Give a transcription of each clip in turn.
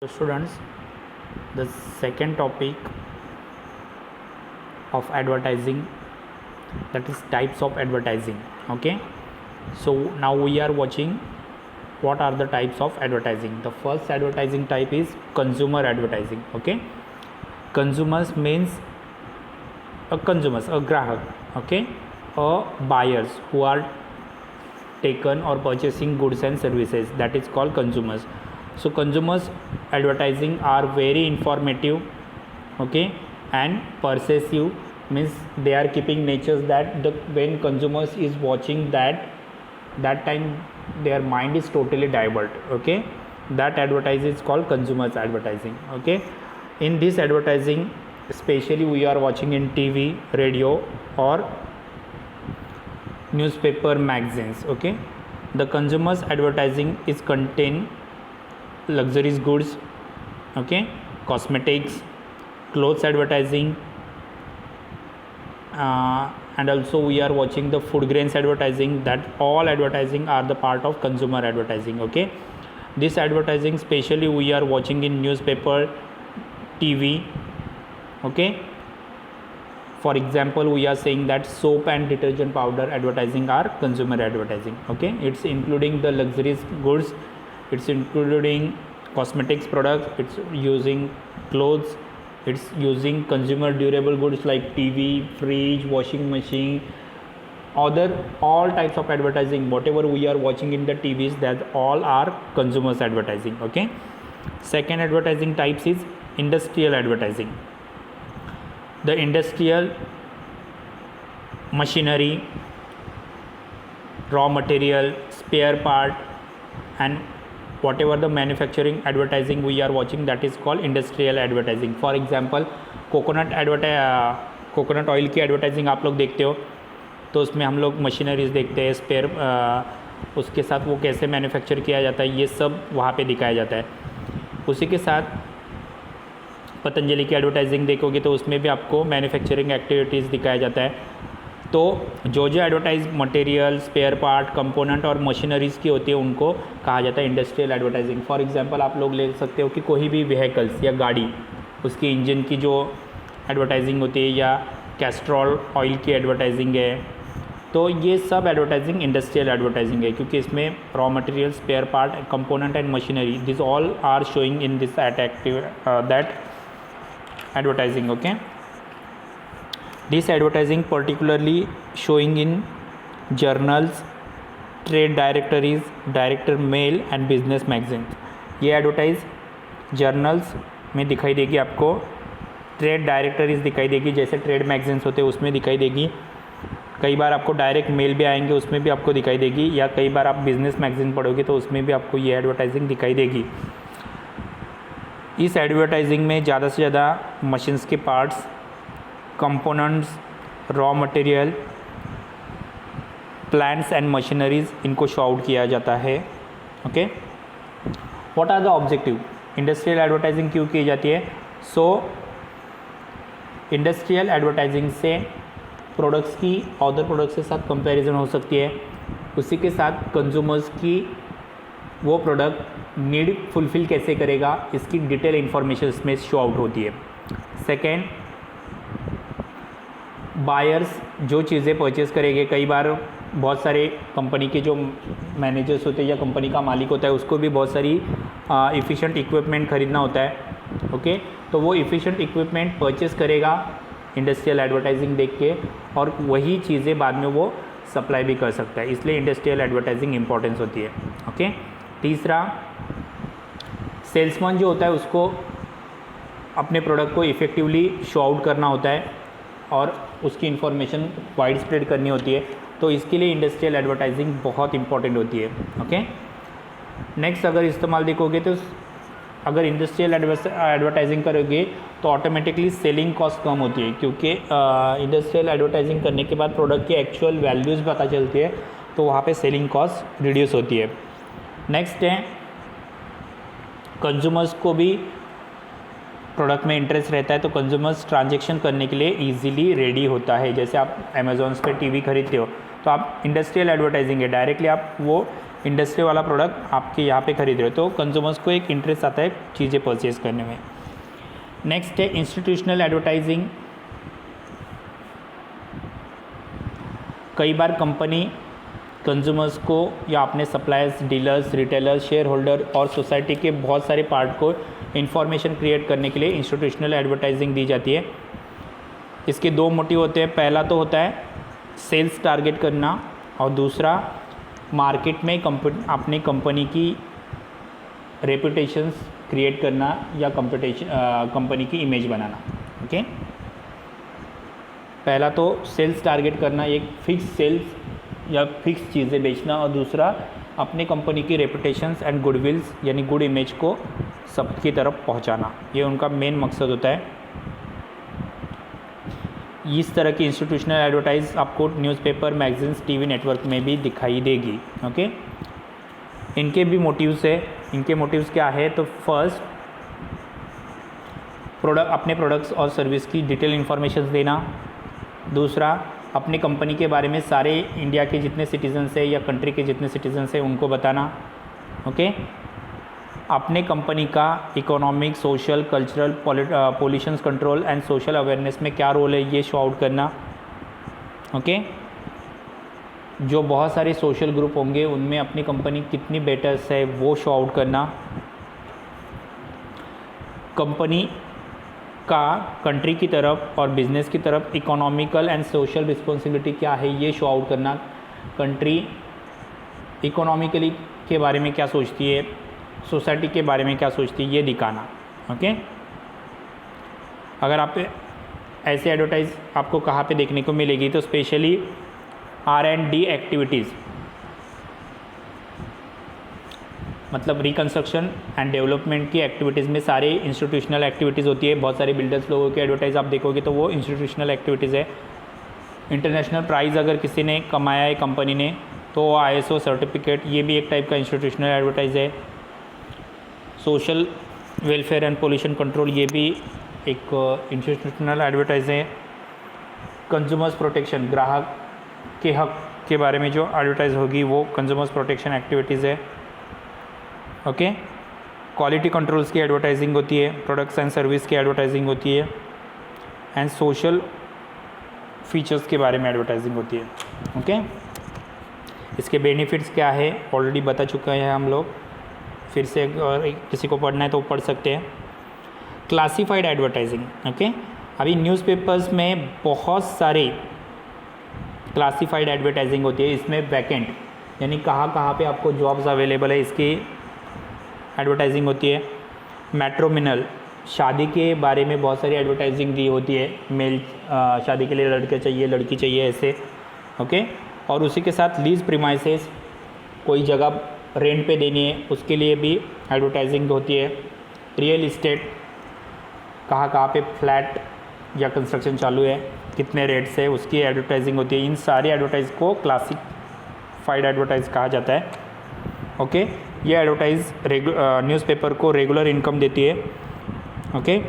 So students, the second topic of advertising, that is types of advertising. Okay, so now we are watching what are the types of advertising. The first advertising type is consumer advertising. Okay, consumers means a grahak. Okay, a buyers who are taken or purchasing goods and services, that is called consumers. So consumers advertising are very informative, okay, and persuasive, means they are keeping natures that when consumers is watching that time their mind is totally divert. Okay, that advertising is called consumers advertising. Okay, in this advertising especially we are watching in TV, radio or newspaper, magazines. Okay, the consumers advertising is contain luxurious goods, okay, cosmetics, clothes advertising, and also we are watching the food grains advertising. That all advertising are the part of consumer advertising. Okay, this advertising specially we are watching in newspaper, TV. Okay, for example we are saying that soap and detergent powder advertising are consumer advertising. Okay, it's including the luxurious goods, it's including cosmetics products, it's using clothes, it's using consumer durable goods like TV, fridge, washing machine, all types of advertising. Whatever we are watching in the TVs, that all are consumers advertising. Okay, second advertising types is industrial advertising. The industrial machinery, raw material, spare part, and whatever the manufacturing advertising we are watching, that is called industrial advertising. For example coconut oil की advertising आप लोग देखते हो, तो उसमें हम लोग machineries देखते हैं, स्पेयर, उसके साथ वो कैसे मैन्युफैक्चर किया जाता है, ये सब वहाँ पे दिखाया जाता है. उसी के साथ पतंजलि की एडवर्टाइजिंग देखोगे तो उसमें भी आपको मैन्युफैक्चरिंग एक्टिविटीज़ दिखाया जाता है. तो जो advertise material, spare part, component और मशीनरीज़ की होती है उनको कहा जाता है इंडस्ट्रियल एडवर्टाइजिंग. फॉर एग्जांपल आप लोग ले सकते हो कि कोई भी व्हीकल्स या गाड़ी, उसकी इंजन की जो एडवर्टाइजिंग होती है, या कैस्ट्रॉल ऑयल की एडवर्टाइजिंग है, तो ये सब एडवर्टाइजिंग इंडस्ट्रियल एडवर्टाइजिंग है, क्योंकि इसमें raw material, spare part, component and machinery, this all are showing in this that advertising. Okay, this advertising particularly showing in journals, trade directories, director mail and business magazines. ये advertise journals में दिखाई देगी आपको, trade directories दिखाई देगी, जैसे trade magazines होते हैं उसमें दिखाई देगी. कई बार आपको डायरेक्ट मेल भी आएंगे, उसमें भी आपको दिखाई देगी, या कई बार आप बिजनेस मैगजीन पढ़ोगे तो उसमें भी आपको ये एडवर्टाइजिंग दिखाई देगी. इस एडवर्टाइजिंग में ज़्यादा से ज़्यादा मशीन्स के parts, components, raw material, plants and machineries, इनको शो आउट किया जाता है. Okay, what are the objective? Industrial advertising क्यों की जाती है? सो इंडस्ट्रियल एडवर्टाइजिंग से प्रोडक्ट्स की अदर प्रोडक्ट्स के साथ कंपैरिजन हो सकती है, उसी के साथ कंज्यूमर्स की वो प्रोडक्ट नीड फुलफ़िल कैसे करेगा, इसकी डिटेल इन्फॉर्मेशन इसमें शो आउट होती है. सेकेंड, बायर्स जो चीज़ें परचेज़ करेंगे, कई बार बहुत सारे कंपनी के जो मैनेजर्स होते हैं या कंपनी का मालिक होता है, उसको भी बहुत सारी इफ़िशेंट इक्विपमेंट ख़रीदना होता है. ओके, तो वो इफ़िशेंट इक्विपमेंट परचेज़ करेगा इंडस्ट्रियल एडवर्टाइजिंग देख के, और वही चीज़ें बाद में वो सप्लाई भी कर सकता है, इसलिए इंडस्ट्रियल एडवर्टाइजिंग इंपॉर्टेंस होती है. ओके, तीसरा, सेल्समैन जो होता है उसको अपने प्रोडक्ट को इफ़ेक्टिवली शो आउट करना होता है और उसकी इन्फॉर्मेशन वाइड स्प्रेड करनी होती है, तो इसके लिए इंडस्ट्रियल एडवर्टाइजिंग बहुत इंपॉर्टेंट होती है. ओके, नेक्स्ट, अगर इस्तेमाल देखोगे तो अगर इंडस्ट्रियल एडवर्टाइजिंग करोगे तो ऑटोमेटिकली सेलिंग कॉस्ट कम होती है, क्योंकि इंडस्ट्रियल एडवर्टाइजिंग करने के बाद प्रोडक्ट की एक्चुअल वैल्यूज़ पता चलती है, तो वहाँ पे सेलिंग कॉस्ट रिड्यूस होती है. नेक्स्ट है, कंज्यूमर्स को भी प्रोडक्ट में इंटरेस्ट रहता है, तो कंज्यूमर्स ट्रांजेक्शन करने के लिए इजीली रेडी होता है. जैसे आप अमेज़ॉन्स पे टीवी खरीदते हो, तो आप इंडस्ट्रियल एडवर्टाइजिंग है, डायरेक्टली आप वो इंडस्ट्री वाला प्रोडक्ट आपके यहाँ पे खरीद रहे हो, तो कंज्यूमर्स को एक इंटरेस्ट आता है चीज़ें परचेज करने में। नेक्स्ट है इंस्टीट्यूशनल एडवर्टाइजिंग। कई बार कंपनी कंज्यूमर्स को या अपने suppliers, dealers, retailers, share holder और सोसाइटी के बहुत सारे पार्ट को इंफॉर्मेशन क्रिएट करने के लिए इंस्टीट्यूशनल एडवर्टाइजिंग दी जाती है। इसके दो मोटिव होते हैं। पहला तो होता है सेल्स टारगेट करना और दूसरा मार्केट में अपनी कंपनी की रेपुटेशंस क्रिएट करना या कंपनी की इमेज बनाना। ओके, पहला तो सेल्स टारगेट करना, एक फिक्स सेल्स या फिक्स चीज़ें बेचना, और दूसरा अपनी कंपनी की रेपुटेशंस एंड गुडविल्स यानी गुड इमेज को सबकी तरफ पहुंचाना। ये उनका मेन मकसद होता है। इस तरह की इंस्टीट्यूशनल एडवर्टाइज आपको न्यूज़पेपर, मैगजीन्स, टीवी नेटवर्क में भी दिखाई देगी। ओके, इनके भी मोटिव्स है। इनके मोटिव्स क्या है? तो फर्स्ट, अपने प्रोडक्ट्स और सर्विस की डिटेल इन्फॉर्मेशन देना। दूसरा, अपनी कंपनी के बारे में सारे इंडिया के जितने सिटीजन्स हैं या कंट्री के जितने सिटीजन्स हैं उनको बताना। ओके, अपने कंपनी का economic, social, cultural, pollution control and social awareness में क्या रोल है ये शो आउट करना। ओके, जो बहुत सारे सोशल ग्रुप होंगे उनमें अपनी कंपनी कितनी बेटर है वो शो आउट करना। कंपनी का कंट्री की तरफ और बिजनेस की तरफ इकोनॉमिकल एंड सोशल रिस्पॉन्सिबिलिटी क्या है ये शो आउट करना। कंट्री इकोनॉमिकली के बारे में क्या सोचती है, सोसाइटी के बारे में क्या सोचती है, ये दिखाना। ओके, अगर आप ऐसे एडवर्टाइज आपको कहाँ पे देखने को मिलेगी तो स्पेशली R&D एक्टिविटीज़, मतलब रिकन्स्ट्रक्शन एंड डेवलपमेंट की एक्टिविटीज़ में सारे इंस्टीट्यूशनल एक्टिविटीज़ होती है। बहुत सारे बिल्डर्स लोगों की एडवर्टाइज आप देखोगे तो वो इंस्टीट्यूशनल एक्टिविटीज़ है। इंटरनेशनल प्राइज़ अगर किसी ने कमाया है कंपनी ने तो ISO सर्टिफिकेट, ये भी एक टाइप का इंस्टीट्यूशनल एडवर्टाइज है। Social welfare and pollution control, ये भी एक इंस्टीट्यूशनल एडवर्टाइज है। कंज्यूमर्स प्रोटेक्शन, ग्राहक के हक के बारे में जो एडवर्टाइज होगी वो कंज्यूमर्स प्रोटेक्शन एक्टिविटीज़ है। ओके, क्वालिटी कंट्रोल्स की एडवर्टाइजिंग होती है, प्रोडक्ट्स एंड सर्विस की एडवर्टाइजिंग होती है, एंड सोशल फीचर्स के बारे में एडवर्टाइजिंग होती है। ओके, इसके बेनिफिट्स क्या है ऑलरेडी बता चुका है हम लोग, फिर से अगर किसी को पढ़ना है तो पढ़ सकते हैं। Classified advertising. ओके, अभी न्यूज़पेपर्स में बहुत सारे क्लासिफाइड एडवर्टाइजिंग होती है। इसमें वैकेंट यानी कहाँ कहाँ पे आपको जॉब्स अवेलेबल है इसकी एडवर्टाइजिंग होती है। मैट्रोमिनल, शादी के बारे में बहुत सारी एडवर्टाइजिंग दी होती है। मेल शादी के लिए लड़के चाहिए, लड़की चाहिए, ऐसे। ओके, और उसी के साथ लीज प्रीमाइसेस, कोई जगह रेंट पे देनी है उसके लिए भी एडवर्टाइजिंग होती है। रियल इस्टेट, कहाँ कहाँ पे फ्लैट या कंस्ट्रक्शन चालू है, कितने रेट से, उसकी एडवर्टाइजिंग होती है। इन सारी एडवर्टाइज को क्लासिफाइड एडवर्टाइज कहा जाता है। ओके, ये एडवर्टाइज न्यूज़पेपर को रेगुलर इनकम देती है। ओके,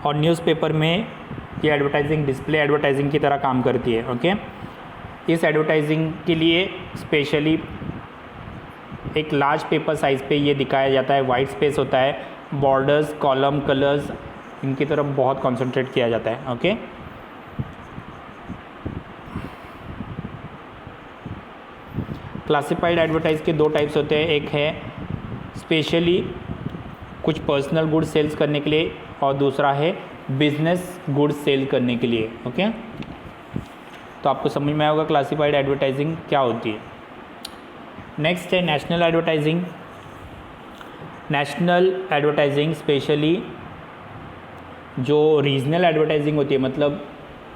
और न्यूज़पेपर में ये एडवर्टाइजिंग डिस्प्ले एडवर्टाइजिंग की तरह काम करती है। ओके, इस एडवर्टाइजिंग के लिए स्पेशली एक लार्ज पेपर साइज़ पे ये दिखाया जाता है। वाइट स्पेस होता है, बॉर्डर्स, कॉलम, कलर्स, इनकी तरफ बहुत कंसंट्रेट किया जाता है। ओके, क्लासिफाइड एडवर्टाइज के दो टाइप्स होते हैं। एक है स्पेशली कुछ पर्सनल गुड्स सेल्स करने के लिए और दूसरा है बिजनेस गुड्स सेल करने के लिए। ओके, तो आपको समझ में आया होगा क्लासिफाइड एडवर्टाइजिंग क्या होती है। नेक्स्ट है national advertising. National advertising specially जो रीजनल एडवर्टाइजिंग होती है, मतलब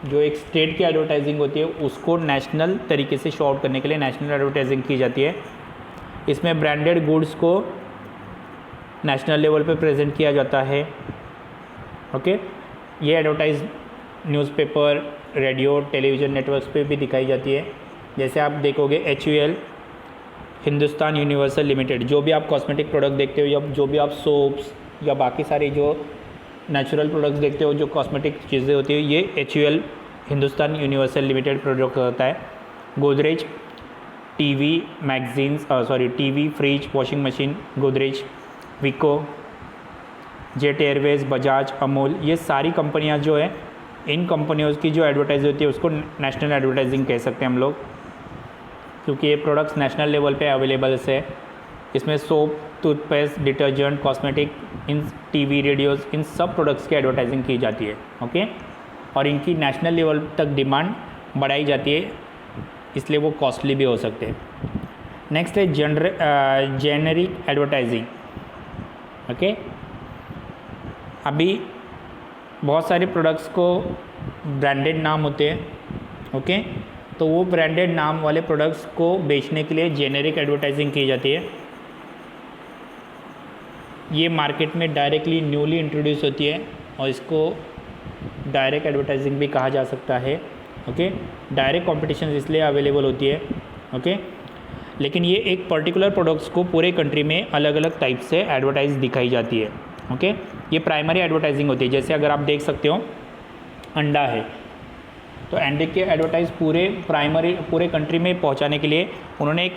जो एक स्टेट की एडवर्टाइजिंग होती है उसको नेशनल तरीके से शो आउट करने के लिए नेशनल एडवर्टाइजिंग की जाती है। इसमें ब्रांडेड गुड्स को नेशनल लेवल पे प्रेजेंट किया जाता है। ओके, ये advertise newspaper, radio, television networks पे भी दिखाई जाती है। जैसे आप देखोगे HUL, हिंदुस्तान यूनिवर्सल लिमिटेड, जो भी आप कॉस्मेटिक प्रोडक्ट देखते हो या जो भी आप सोप्स या बाकी सारी जो नेचुरल प्रोडक्ट्स देखते हो, जो कॉस्मेटिक चीज़ें होती है, ये HUL Hindustan universal limited product होता है। Godrej, TV, magazines, TV, fridge, washing machine, Godrej, Vicco, jet Airways, Bajaj, Amul, ये सारी कंपनियां जो है, इन कंपनियों की जो एडवर्टाइज होती है उसको नेशनल एडवर्टाइजिंग कह सकते हैं हम लोग, क्योंकि ये प्रोडक्ट्स नेशनल लेवल पे अवेलेबल्स है। इसमें सोप, टूथपेस्ट, डिटर्जेंट, कॉस्मेटिक, इन टीवी, रेडियोज़, इन सब प्रोडक्ट्स की एडवर्टाइजिंग की जाती है। ओके, और इनकी नेशनल लेवल तक डिमांड बढ़ाई जाती है, इसलिए वो कॉस्टली भी हो सकते हैं। नेक्स्ट है जेनरिक एडवर्टाइजिंग। ओके, अभी बहुत सारे प्रोडक्ट्स को ब्रांडेड नाम होते हैं। ओके, तो वो ब्रांडेड नाम वाले प्रोडक्ट्स को बेचने के लिए जेनेरिक एडवर्टाइजिंग की जाती है। ये मार्केट में डायरेक्टली न्यूली इंट्रोड्यूस होती है और इसको डायरेक्ट एडवर्टाइजिंग भी कहा जा सकता है। ओके, डायरेक्ट कॉम्पिटिशन इसलिए अवेलेबल होती है। ओके, लेकिन ये एक पर्टिकुलर प्रोडक्ट्स को पूरे कंट्री में अलग अलग टाइप से एडवर्टाइज दिखाई जाती है। ओके, ये प्राइमरी एडवर्टाइजिंग होती है। जैसे अगर आप देख सकते हो अंडा है, तो अंडे के एडवर्टाइज पूरे कंट्री में पहुंचाने के लिए उन्होंने एक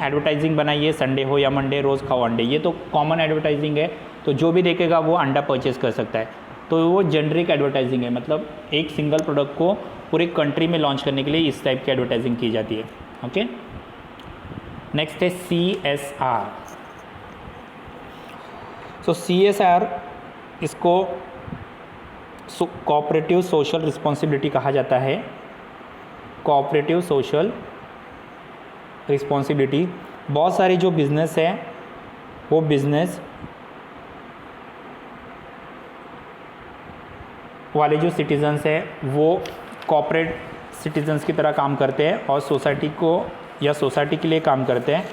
एडवर्टाइजिंग बनाई है, संडे हो या मंडे रोज़ खाओ अंडे। ये तो कॉमन एडवर्टाइजिंग है, तो जो भी देखेगा वो अंडा परचेज़ कर सकता है। तो वो जेनरिक एडवर्टाइजिंग है, मतलब एक सिंगल प्रोडक्ट को पूरे कंट्री में लॉन्च करने के लिए इस टाइप की एडवर्टाइजिंग की जाती है। ओके, नेक्स्ट है CSR। सो CSR, इसको कोऑपरेटिव सोशल रिस्पॉन्सिबिलिटी कहा जाता है। कोऑपरेटिव सोशल रिस्पॉन्सिबिलिटी, बहुत सारे जो बिज़नेस है वो बिज़नेस वाले जो सिटीजन्स है वो कॉर्पोरेट सिटीजन्स की तरह काम करते हैं और सोसाइटी को या सोसाइटी के लिए काम करते हैं,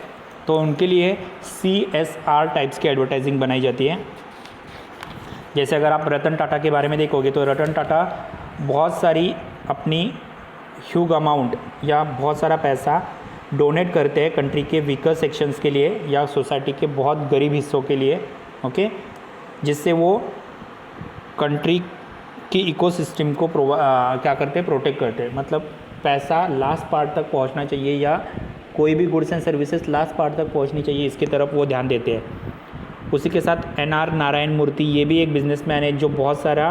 तो उनके लिए CSR टाइप्स की एडवर्टाइजिंग बनाई जाती है। जैसे अगर आप रतन टाटा के बारे में देखोगे तो रतन टाटा बहुत सारी अपनी ह्यूज अमाउंट या बहुत सारा पैसा डोनेट करते हैं कंट्री के वीकर सेक्शंस के लिए या सोसाइटी के बहुत गरीब हिस्सों के लिए। ओके, जिससे वो कंट्री की इकोसिस्टम को क्या करते हैं, प्रोटेक्ट करते हैं। मतलब पैसा लास्ट पार्ट तक पहुंचना चाहिए या कोई भी goods and services last part तक पहुंचनी चाहिए, इसकी तरफ वो ध्यान देते हैं। उसी के साथ NR नारायण मूर्ति, ये भी एक बिजनेसमैन है जो बहुत सारा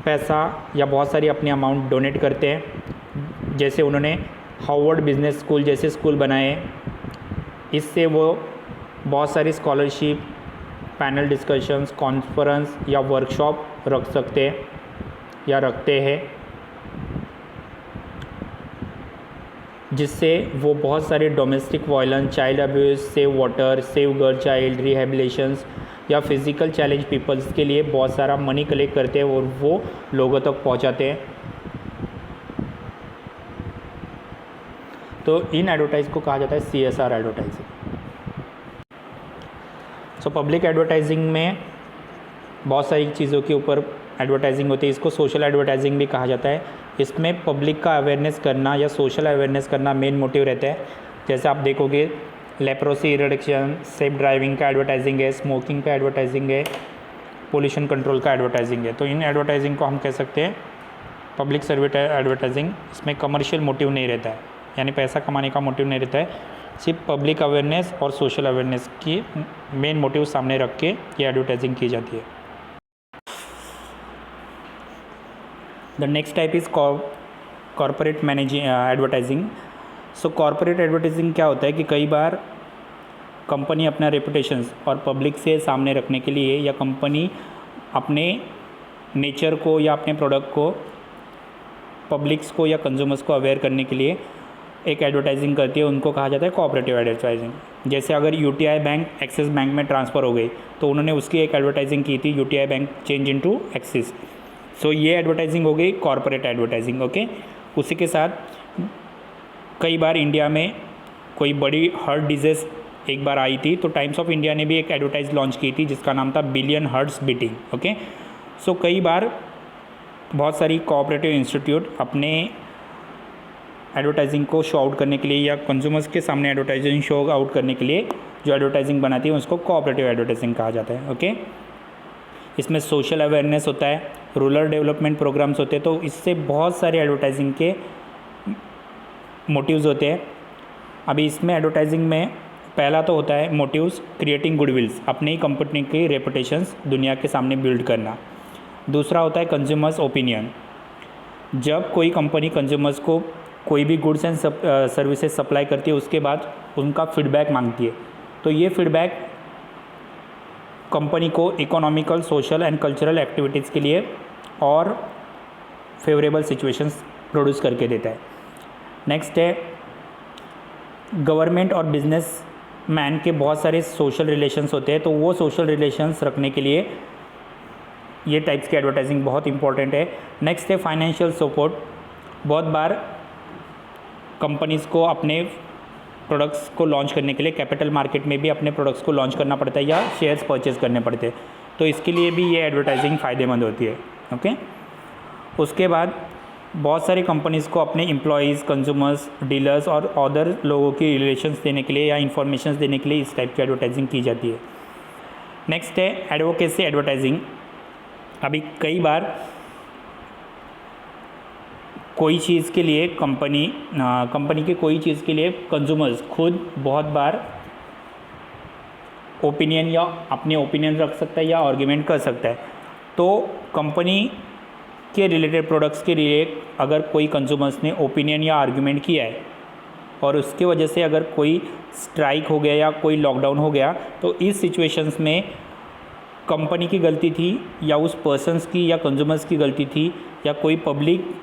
पैसा या बहुत सारी अपनी अमाउंट डोनेट करते हैं। जैसे उन्होंने हार्वर्ड बिजनेस स्कूल जैसे स्कूल बनाए, इससे वो बहुत सारी स्कॉलरशिप, पैनल डिस्कशंस, कॉन्फ्रेंस या वर्कशॉप रख सकते हैं या रखते हैं, जिससे वो बहुत सारे domestic violence, child abuse, save water, save girl child, rehabilitations या फिज़िकल चैलेंज पीपल्स के लिए बहुत सारा मनी कलेक्ट करते हैं और वो लोगों तक पहुंचाते हैं। तो इन एडवर्टाइज को कहा जाता है CSR advertising. So public advertising में बहुत सारी चीज़ों के ऊपर एडवर्टाइजिंग होती है, इसको सोशल एडवर्टाइजिंग भी कहा जाता है। इसमें पब्लिक का अवेयरनेस करना या सोशल अवेयरनेस करना मेन मोटिव रहता है। जैसे आप देखोगे लेप्रोसी रिडक्शन, सेफ ड्राइविंग का एडवर्टाइजिंग है, स्मोकिंग का एडवर्टाइजिंग है, पोल्यूशन कंट्रोल का एडवर्टाइजिंग है। तो इन एडवर्टाइजिंग को हम कह सकते हैं पब्लिक सर्विस एडवर्टाइजिंग। इसमें कमर्शियल मोटिव नहीं रहता है, यानी पैसा कमाने का मोटिव नहीं रहता है, सिर्फ पब्लिक अवेयरनेस और सोशल अवेयरनेस की मेन मोटिव सामने रख के ये एडवर्टाइजिंग की जाती है। The next type is corporate advertising. So corporate advertising क्या होता है कि कई बार कंपनी अपना रेपुटेशंस और पब्लिक से सामने रखने के लिए या कंपनी अपने नेचर को या अपने प्रोडक्ट को पब्लिक्स को या कंज्यूमर्स को अवेयर करने के लिए एक एडवर्टाइजिंग करती है, उनको कहा जाता है कोऑपरेटिव एडवर्टाइजिंग। जैसे अगर UTI बैंक एक्सिस बैंक में ट्रांसफ़र हो गई तो उन्होंने उसकी एक एडवर्टाइजिंग की थी, UTI bank change into Axis. So ये एडवर्टाइजिंग हो गई कॉर्पोरेट एडवर्टाइजिंग। ओके, उसी के साथ कई बार इंडिया में कोई बड़ी हार्ट डिजीज़ एक बार आई थी, तो टाइम्स ऑफ इंडिया ने भी एक एडवर्टाइज लॉन्च की थी जिसका नाम था बिलियन हार्ट्स बीटिंग। ओके, सो कई बार बहुत सारी कोऑपरेटिव इंस्टीट्यूट अपने एडवर्टाइजिंग को शो आउट करने के लिए या कंज्यूमर्स के सामने एडवर्टाइजिंग शो आउट करने के लिए जो एडवर्टाइजिंग बनाती है उसको कोऑपरेटिव एडवर्टाइजिंग कहा जाता है। ओके, इसमें सोशल अवेयरनेस होता है, रूरल डेवलपमेंट प्रोग्राम्स होते हैं, तो इससे बहुत सारे एडवर्टाइजिंग के मोटिव्स होते हैं। अभी इसमें एडवर्टाइजिंग में पहला तो होता है मोटिव्स, क्रिएटिंग गुडविल्स, अपनी ही कंपनी की रेपुटेशंस दुनिया के सामने बिल्ड करना। दूसरा होता है कंज्यूमर्स ओपिनियन, जब कोई कंपनी कंज्यूमर्स को कोई भी गुड्स एंड सर्विसेज सप्लाई करती है उसके बाद उनका फीडबैक मांगती है, तो ये फीडबैक कंपनी को economical, social and cultural activities के लिए और फेवरेबल सिचुएशंस प्रोड्यूस करके देता है। नेक्स्ट है गवर्नमेंट और बिजनेस मैन के बहुत सारे सोशल रिलेशंस होते हैं, तो वो सोशल रिलेशंस रखने के लिए ये टाइप्स की एडवर्टाइजिंग बहुत इंपॉर्टेंट है। नेक्स्ट है फाइनेंशियल सपोर्ट, बहुत बार कंपनीज़ को अपने प्रोडक्ट्स को लॉन्च करने के लिए कैपिटल मार्केट में भी अपने प्रोडक्ट्स को लॉन्च करना पड़ता है या शेयर्स परचेज करने पड़ते हैं, तो इसके लिए भी ये एडवर्टाइजिंग फ़ायदेमंद होती है। ओके, उसके बाद बहुत सारी कंपनीज़ को अपने एम्प्लॉयज़, कंज्यूमर्स, डीलर्स और अदर लोगों की रिलेशंस देने के लिए या इन्फॉर्मेशन देने के लिए इस टाइप की एडवर्टाइजिंग की जाती है। नेक्स्ट है एडवोकेसी एडवर्टाइजिंग। अभी कई बार कोई चीज़ के लिए कंपनी के कोई चीज़ के लिए कंज्यूमर्स खुद बहुत बार ओपिनियन या अपने ओपिनियन रख सकता है या आर्ग्यूमेंट कर सकता है, तो कंपनी के रिलेटेड प्रोडक्ट्स के लिए अगर कोई कंज्यूमर्स ने ओपिनियन या आर्ग्यूमेंट किया है और उसके वजह से अगर कोई स्ट्राइक हो गया या कोई लॉकडाउन हो गया, तो इस सिचुएशंस में कंपनी की गलती थी या उस पर्सन्स की या कंज्यूमर्स की गलती थी या कोई पब्लिक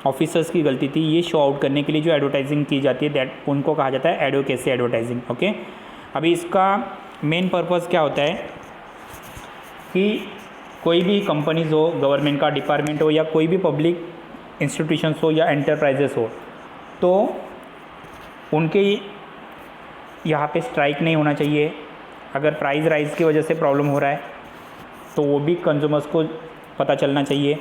ऑफिसर्स की गलती थी, ये शो आउट करने के लिए जो एडवर्टाइजिंग की जाती है दैट उनको कहा जाता है एडवोकेसी एडवर्टाइजिंग। ओके, अभी इसका मेन पर्पस क्या होता है कि कोई भी कंपनीज हो, गवर्नमेंट का डिपार्टमेंट हो या कोई भी पब्लिक इंस्टीट्यूशंस हो या एंटरप्राइजेस हो, तो उनके यहाँ पे स्ट्राइक नहीं होना चाहिए। अगर प्राइस राइज की वजह से प्रॉब्लम हो रहा है तो वो भी कंज्यूमर्स को पता चलना चाहिए।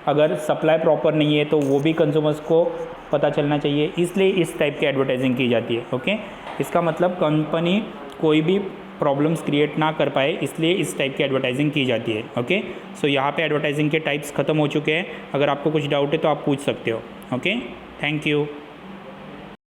अगर सप्लाई प्रॉपर नहीं है तो वो भी कंज्यूमर्स को पता चलना चाहिए, इसलिए इस टाइप की एडवर्टाइजिंग की जाती है। ओके, इसका मतलब कंपनी कोई भी प्रॉब्लम्स क्रिएट ना कर पाए, इसलिए इस टाइप की एडवर्टाइजिंग की जाती है। ओके, सो यहाँ पे एडवर्टाइजिंग के टाइप्स ख़त्म हो चुके हैं। अगर आपको कुछ डाउट है तो आप पूछ सकते हो। Okay, thank you.